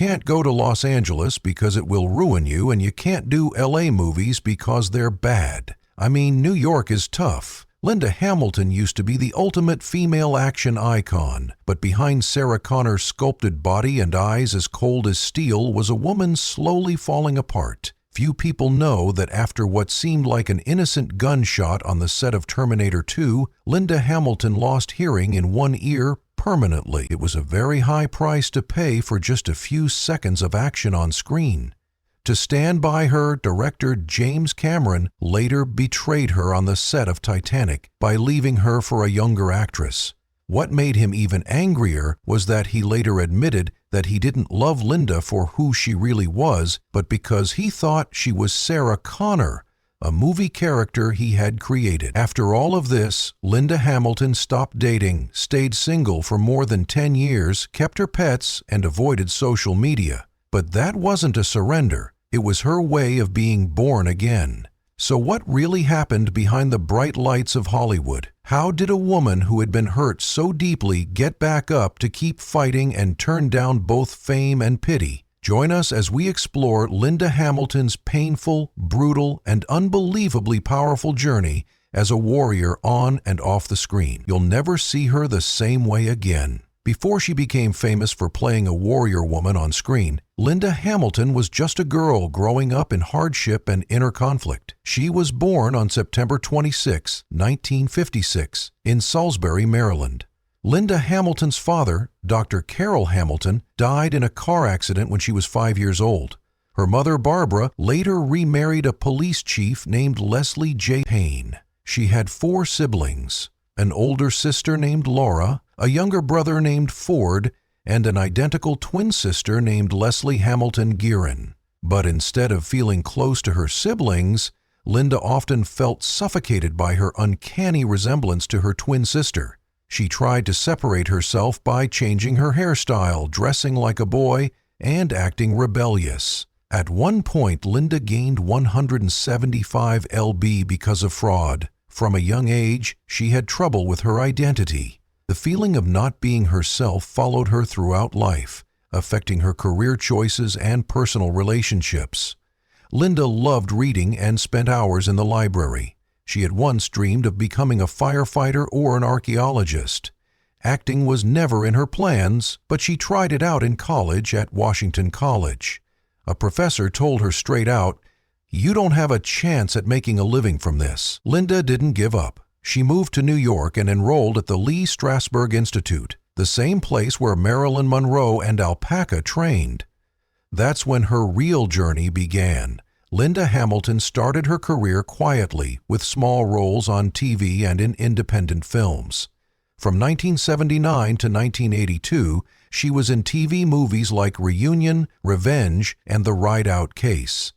can't go to Los Angeles because it will ruin you, and you can't do LA movies because they're bad. I mean, New York is tough. Linda Hamilton used to be the ultimate female action icon, but behind Sarah Connor's sculpted body and eyes as cold as steel was a woman slowly falling apart. Few people know that after what seemed like an innocent gunshot on the set of Terminator 2, Linda Hamilton lost hearing in one ear permanently. It was a very high price to pay for just a few seconds of action on screen. To stand by her, director James Cameron later betrayed her on the set of Titanic by leaving her for a younger actress. What made him even angrier was that he later admitted that he didn't love Linda for who she really was, but because he thought she was Sarah Connor, a movie character he had created. After all of this, Linda Hamilton stopped dating, stayed single for more than 10 years, kept her pets, and avoided social media. But that wasn't a surrender. It was her way of being born again. So what really happened behind the bright lights of Hollywood? How did a woman who had been hurt so deeply get back up to keep fighting and turn down both fame and pity? Join us as we explore Linda Hamilton's painful, brutal, and unbelievably powerful journey as a warrior on and off the screen. You'll never see her the same way again. Before she became famous for playing a warrior woman on screen, Linda Hamilton was just a girl growing up in hardship and inner conflict. She was born on September 26, 1956, in Salisbury, Maryland. Linda Hamilton's father, Dr. Carol Hamilton, died in a car accident when she was 5 years old. Her mother, Barbara, later remarried a police chief named Leslie J. Payne. She had 4 siblings, an older sister named Laura, a younger brother named Ford, and an identical twin sister named Leslie Hamilton Guerin. But instead of feeling close to her siblings, Linda often felt suffocated by her uncanny resemblance to her twin sister. She tried to separate herself by changing her hairstyle, dressing like a boy, and acting rebellious. At one point, Linda gained 175 lb because of fraud. From a young age, she had trouble with her identity. The feeling of not being herself followed her throughout life, affecting her career choices and personal relationships. Linda loved reading and spent hours in the library. She had once dreamed of becoming a firefighter or an archaeologist. Acting was never in her plans, but she tried it out in college at Washington College. A professor told her straight out, "You don't have a chance at making a living from this." Linda didn't give up. She moved to New York and enrolled at the Lee Strasberg Institute, the same place where Marilyn Monroe and Alpaca trained. That's when her real journey began. Linda Hamilton started her career quietly with small roles on TV and in independent films. From 1979 to 1982, she was in TV movies like Reunion, Revenge, and The Ride Out Case.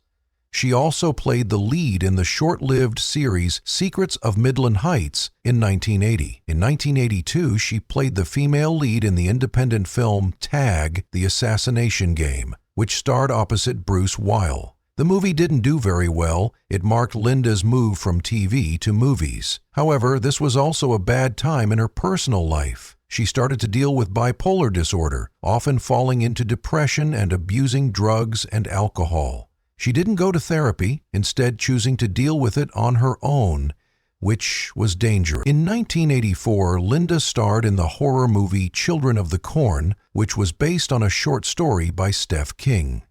She also played the lead in the short-lived series Secrets of Midland Heights in 1980. In 1982, she played the female lead in the independent film Tag: The Assassination Game, which starred opposite Bruce Weil. The movie didn't do very well. It marked Linda's move from TV to movies. However, this was also a bad time in her personal life. She started to deal with bipolar disorder, often falling into depression and abusing drugs and alcohol. She didn't go to therapy, instead choosing to deal with it on her own, which was dangerous. In 1984, Linda starred in the horror movie Children of the Corn, which was based on a short story by Steph King.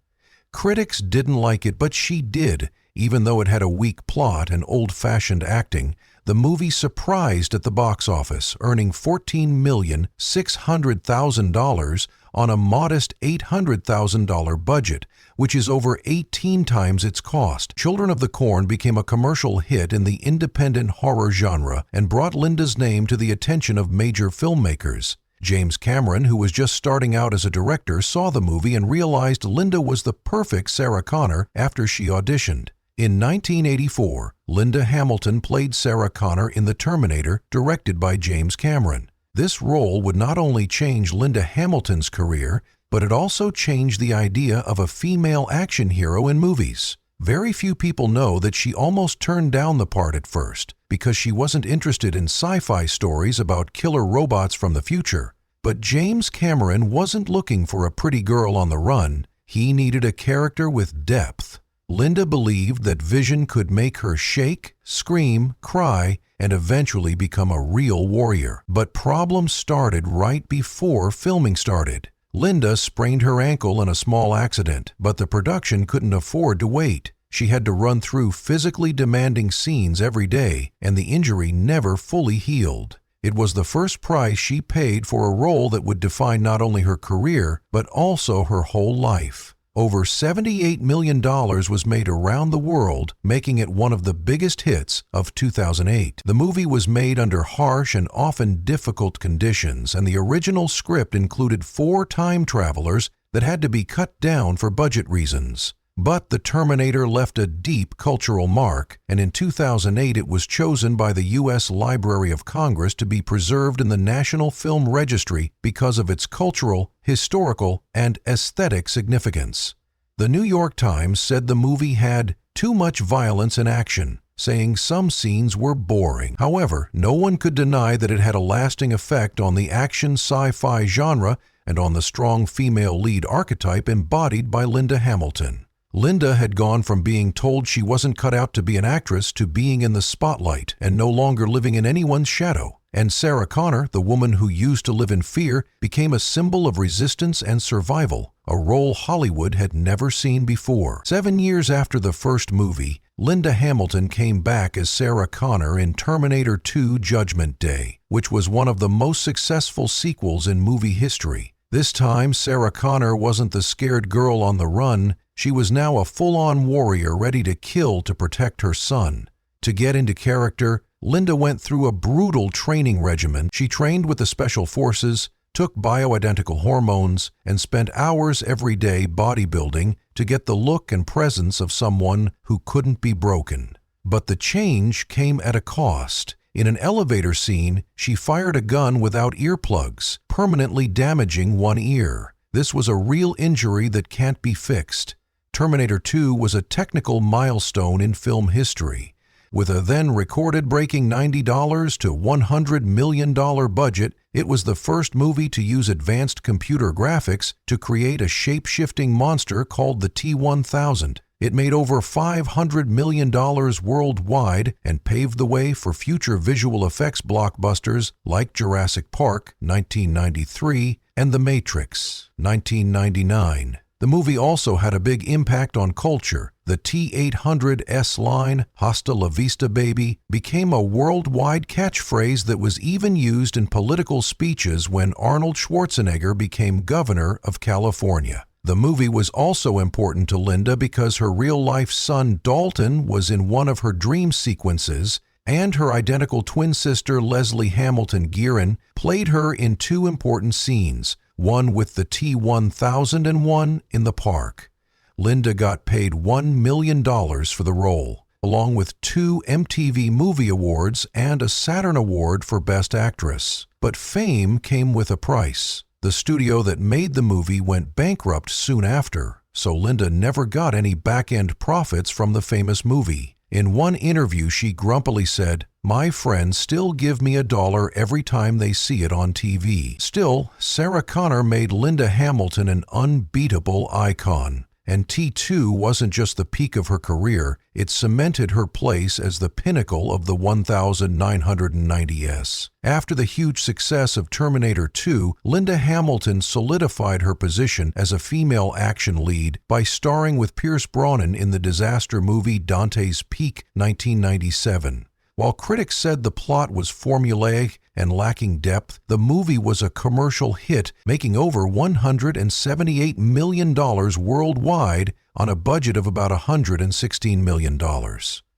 Critics didn't like it, but she did. Even though it had a weak plot and old-fashioned acting, the movie surprised at the box office, earning $14,600,000 on a modest $800,000 budget, which is over 18 times its cost. Children of the Corn became a commercial hit in the independent horror genre and brought Linda's name to the attention of major filmmakers. James Cameron, who was just starting out as a director, saw the movie and realized Linda was the perfect Sarah Connor after she auditioned. In 1984, Linda Hamilton played Sarah Connor in The Terminator, directed by James Cameron. This role would not only change Linda Hamilton's career, but it also changed the idea of a female action hero in movies. Very few people know that she almost turned down the part at first because she wasn't interested in sci-fi stories about killer robots from the future. But James Cameron wasn't looking for a pretty girl on the run. He needed a character with depth. Linda believed that vision could make her shake, scream, cry, and eventually become a real warrior. But problems started right before filming started. Linda sprained her ankle in a small accident, but the production couldn't afford to wait. She had to run through physically demanding scenes every day, and the injury never fully healed. It was the first price she paid for a role that would define not only her career, but also her whole life. Over $78 million was made around the world, making it one of the biggest hits of 2008. The movie was made under harsh and often difficult conditions, and the original script included 4 time travelers that had to be cut down for budget reasons. But The Terminator left a deep cultural mark, and in 2008 it was chosen by the U.S. Library of Congress to be preserved in the National Film Registry because of its cultural, historical, and aesthetic significance. The New York Times said the movie had too much violence and action, saying some scenes were boring. However, no one could deny that it had a lasting effect on the action sci-fi genre and on the strong female lead archetype embodied by Linda Hamilton. Linda had gone from being told she wasn't cut out to be an actress to being in the spotlight and no longer living in anyone's shadow. And Sarah Connor, the woman who used to live in fear, became a symbol of resistance and survival, a role Hollywood had never seen before. 7 years after the first movie, Linda Hamilton came back as Sarah Connor in Terminator 2: Judgment Day, which was one of the most successful sequels in movie history. This time, Sarah Connor wasn't the scared girl on the run. She was now a full-on warrior ready to kill to protect her son. To get into character, Linda went through a brutal training regimen. She trained with the Special Forces, took bioidentical hormones, and spent hours every day bodybuilding to get the look and presence of someone who couldn't be broken. But the change came at a cost. In an elevator scene, she fired a gun without earplugs, permanently damaging one ear. This was a real injury that can't be fixed. Terminator 2 was a technical milestone in film history. With a then record-breaking $90 to $100 million budget, it was the first movie to use advanced computer graphics to create a shape-shifting monster called the T-1000. It made over $500 million worldwide and paved the way for future visual effects blockbusters like Jurassic Park, 1993, and The Matrix, 1999. The movie also had a big impact on culture. The T-800 line, "Hasta la vista, baby," became a worldwide catchphrase that was even used in political speeches when Arnold Schwarzenegger became governor of California. The movie was also important to Linda because her real-life son Dalton was in one of her dream sequences, and her identical twin sister Leslie Hamilton Guerin played her in 2 important scenes, one with the T-1000 and one in the park. Linda got paid $1 million for the role, along with 2 MTV Movie Awards and a Saturn Award for Best Actress. But fame came with a price. The studio that made the movie went bankrupt soon after, so Linda never got any back-end profits from the famous movie. In one interview, she grumpily said, "My friends still give me $1 every time they see it on TV." Still, Sarah Connor made Linda Hamilton an unbeatable icon. And T2 wasn't just the peak of her career, it cemented her place as the pinnacle of the 1990s. After the huge success of Terminator 2, Linda Hamilton solidified her position as a female action lead by starring with Pierce Brosnan in the disaster movie Dante's Peak, 1997. While critics said the plot was formulaic and lacking depth, the movie was a commercial hit, making over $178 million worldwide on a budget of about $116 million.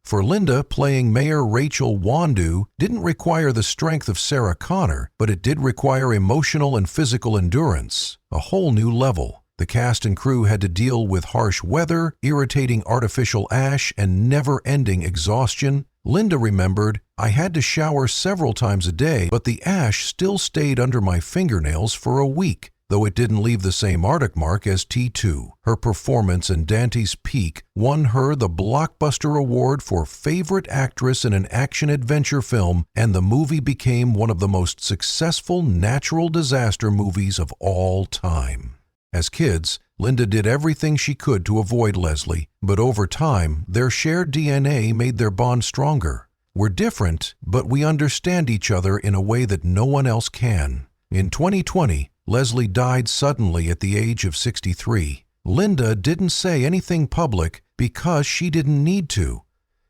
For Linda, playing Mayor Rachel Wandu didn't require the strength of Sarah Connor, but it did require emotional and physical endurance, a whole new level. The cast and crew had to deal with harsh weather, irritating artificial ash, and never-ending exhaustion. Linda remembered, "I had to shower several times a day, but the ash still stayed under my fingernails for a week." Though it didn't leave the same Arctic mark as T2, her performance in Dante's Peak won her the Blockbuster Award for Favorite Actress in an Action-Adventure Film, and the movie became one of the most successful natural disaster movies of all time. As kids, Linda did everything she could to avoid Leslie, but over time, their shared DNA made their bond stronger. We're different, but we understand each other in a way that no one else can. In 2020, Leslie died suddenly at the age of 63. Linda didn't say anything public because she didn't need to.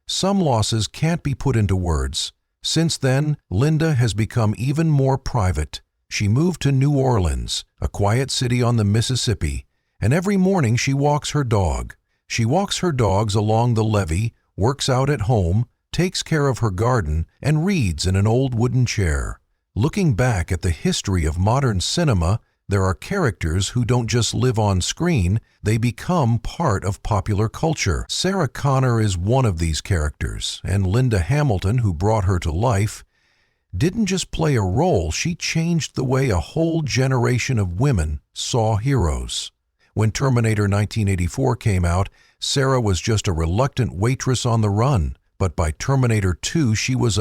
Some losses can't be put into words. Since then, Linda has become even more private. She moved to New Orleans, a quiet city on the Mississippi, and every morning she walks her dog. She walks her dogs along the levee, works out at home, takes care of her garden, and reads in an old wooden chair. Looking back at the history of modern cinema, there are characters who don't just live on screen, they become part of popular culture. Sarah Connor is one of these characters, and Linda Hamilton, who brought her to life, didn't just play a role, she changed the way a whole generation of women saw heroes. When Terminator 1984 came out, Sarah was just a reluctant waitress on the run, but by Terminator 2 she was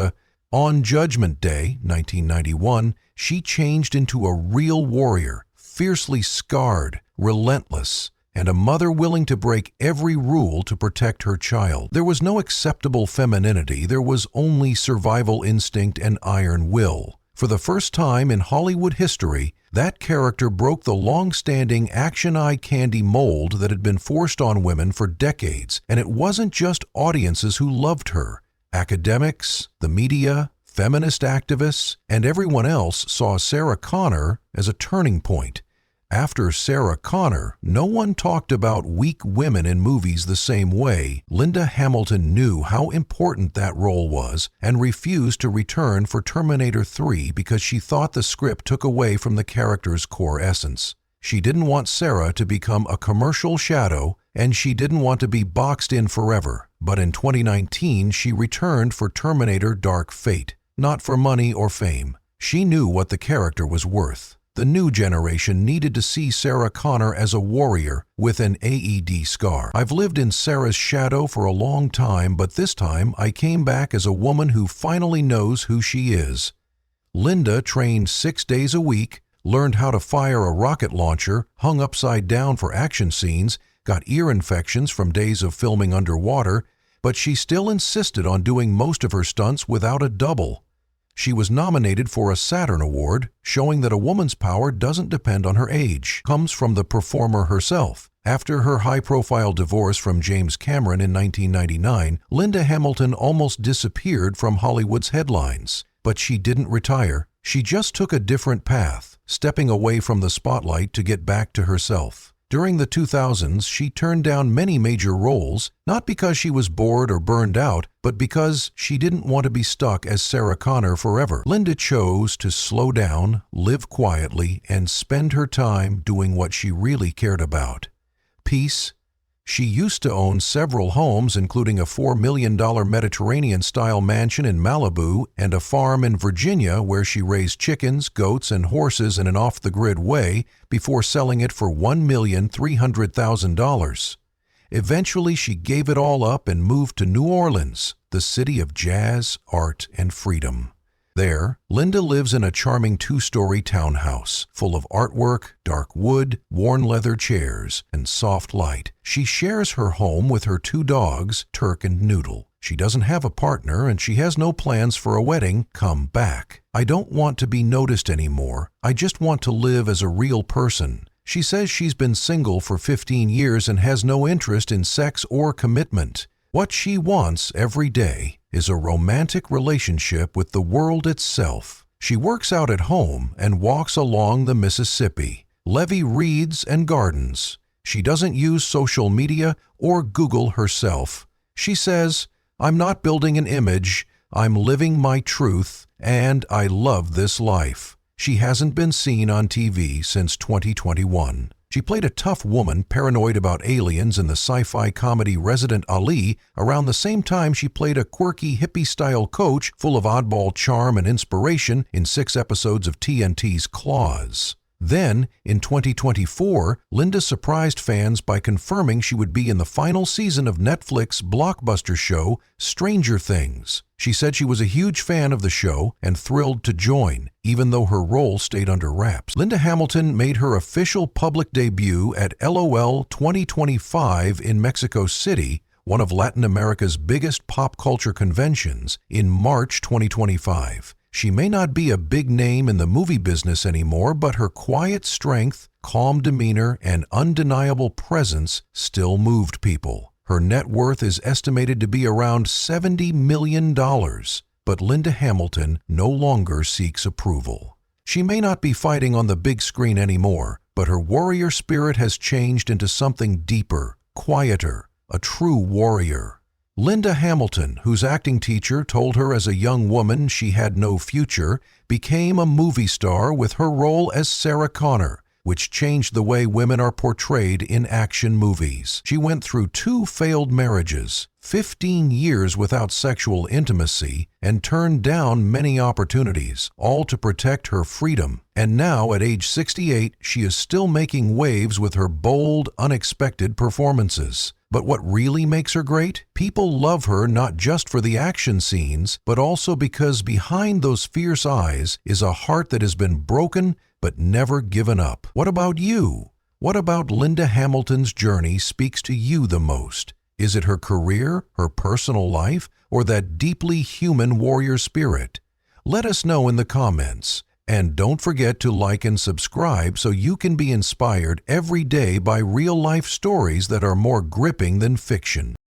On Judgment Day, 1991, she changed into a real warrior, fiercely scarred, relentless, and a mother willing to break every rule to protect her child. There was no acceptable femininity, there was only survival instinct and iron will. For the first time in Hollywood history, that character broke the long-standing action eye candy mold that had been forced on women for decades, and it wasn't just audiences who loved her. Academics, the media, feminist activists, and everyone else saw Sarah Connor as a turning point. After Sarah Connor, no one talked about weak women in movies the same way. Linda Hamilton knew how important that role was and refused to return for Terminator 3 because she thought the script took away from the character's core essence. She didn't want Sarah to become a commercial shadow, and she didn't want to be boxed in forever. But in 2019, she returned for Terminator Dark Fate, not for money or fame. She knew what the character was worth. The new generation needed to see Sarah Connor as a warrior with an AED scar. I've lived in Sarah's shadow for a long time, but this time I came back as a woman who finally knows who she is. Linda trained 6 days a week, learned how to fire a rocket launcher, hung upside down for action scenes, got ear infections from days of filming underwater, but she still insisted on doing most of her stunts without a double. She was nominated for a Saturn Award, showing that a woman's power doesn't depend on her age. Comes from the performer herself. After her high-profile divorce from James Cameron in 1999, Linda Hamilton almost disappeared from Hollywood's headlines. But she didn't retire. She just took a different path, stepping away from the spotlight to get back to herself. During the 2000s, she turned down many major roles, not because she was bored or burned out, but because she didn't want to be stuck as Sarah Connor forever. Linda chose to slow down, live quietly, and spend her time doing what she really cared about: peace. She used to own several homes, including a $4 million Mediterranean-style mansion in Malibu and a farm in Virginia where she raised chickens, goats, and horses in an off-the-grid way before selling it for $1,300,000. Eventually, she gave it all up and moved to New Orleans, the city of jazz, art, and freedom. There, Linda lives in a charming 2-story townhouse, full of artwork, dark wood, worn leather chairs, and soft light. She shares her home with her 2 dogs, Turk and Noodle. She doesn't have a partner, and she has no plans for a wedding. Come back. I don't want to be noticed anymore. I just want to live as a real person. She says she's been single for 15 years and has no interest in sex or commitment. What she wants every day is a romantic relationship with the world itself. She works out at home and walks along the Mississippi. Levy reads and gardens. She doesn't use social media or Google herself. She says, "I'm not building an image, I'm living my truth, and I love this life." She hasn't been seen on TV since 2021. She played a tough woman paranoid about aliens in the sci-fi comedy Resident Ali around the same time she played a quirky hippie-style coach full of oddball charm and inspiration in 6 episodes of TNT's Claws. Then, in 2024, Linda surprised fans by confirming she would be in the final season of Netflix's blockbuster show, Stranger Things. She said she was a huge fan of the show and thrilled to join, even though her role stayed under wraps. Linda Hamilton made her official public debut at LOL 2025 in Mexico City, one of Latin America's biggest pop culture conventions, in March 2025. She may not be a big name in the movie business anymore, but her quiet strength, calm demeanor, and undeniable presence still moved people. Her net worth is estimated to be around $70 million, but Linda Hamilton no longer seeks approval. She may not be fighting on the big screen anymore, but her warrior spirit has changed into something deeper, quieter, a true warrior. Linda Hamilton, whose acting teacher told her as a young woman she had no future, became a movie star with her role as Sarah Connor, which changed the way women are portrayed in action movies. She went through 2 failed marriages, 15 years without sexual intimacy, and turned down many opportunities, all to protect her freedom. And now, at age 68, she is still making waves with her bold, unexpected performances. But what really makes her great? People love her not just for the action scenes, but also because behind those fierce eyes is a heart that has been broken but never given up. What about you? What about Linda Hamilton's journey speaks to you the most? Is it her career, her personal life, or that deeply human warrior spirit? Let us know in the comments. And don't forget to like and subscribe so you can be inspired every day by real-life stories that are more gripping than fiction.